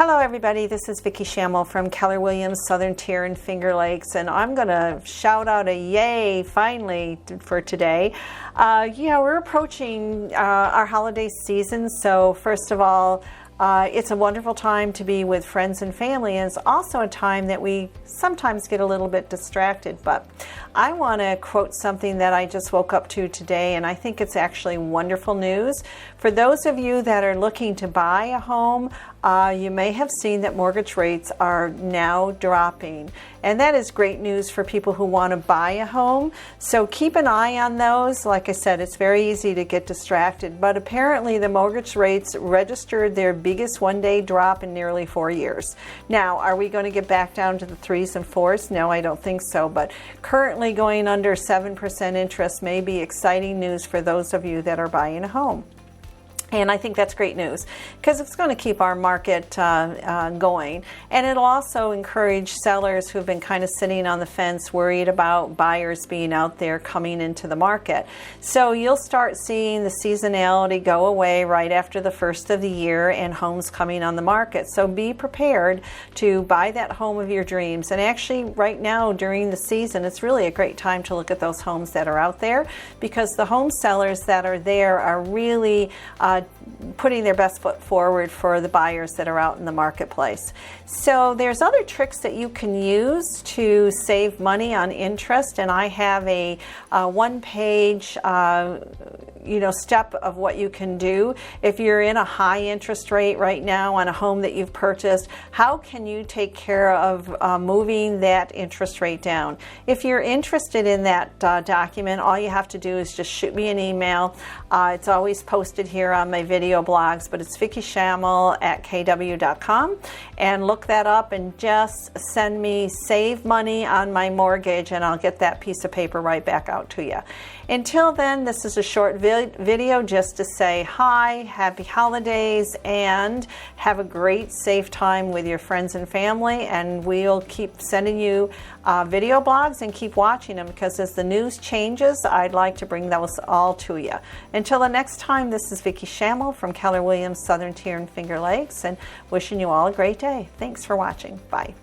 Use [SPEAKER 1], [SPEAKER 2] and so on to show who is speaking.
[SPEAKER 1] Hello everybody, this is Vicki Schamel from Keller Williams, Southern Tier and Finger Lakes, and I'm going to shout out a yay finally for today. We're approaching our holiday season, so first of all, it's a wonderful time to be with friends and family, and it's also a time that we sometimes get a little bit distracted. But I want to quote something that I just woke up to today, and I think it's actually wonderful news. For those of you that are looking to buy a home, you may have seen that mortgage rates are now dropping, and that is great news for people who want to buy a home. So keep an eye on those. Like I said, it's very easy to get distracted, but apparently the mortgage rates registered their biggest one-day drop in nearly 4 years. Now, are we going to get back down to the 3s and 4s? No, I don't think so, but currently going under 7% interest may be exciting news for those of you that are buying a home. And I think that's great news because it's going to keep our market going. And it'll also encourage sellers who've been kind of sitting on the fence, worried about buyers being out there coming into the market. So you'll start seeing the seasonality go away right after the first of the year and homes coming on the market. So be prepared to buy that home of your dreams. And actually right now during the season, it's really a great time to look at those homes that are out there because the home sellers that are there are really putting their best foot forward for the buyers that are out in the marketplace. So there's other tricks that you can use to save money on interest, and I have a one-page step of what you can do. If you're in a high interest rate right now on a home that you've purchased, how can you take care of moving that interest rate down? If you're interested in that document, all you have to do is just shoot me an email. It's always posted here on my video blogs, but it's vickischamel@kw.com, and look that up and just send me save money on my mortgage and I'll get that piece of paper right back out to you. Until then, this is a short video just to say hi, happy holidays, and have a great safe time with your friends and family, and we'll keep sending you video blogs and keep watching them because as the news changes, I'd like to bring those all to you. Until the next time, this is Vicki Schamel from Keller Williams, Southern Tier and Finger Lakes, and wishing you all a great day. Thanks for watching. Bye.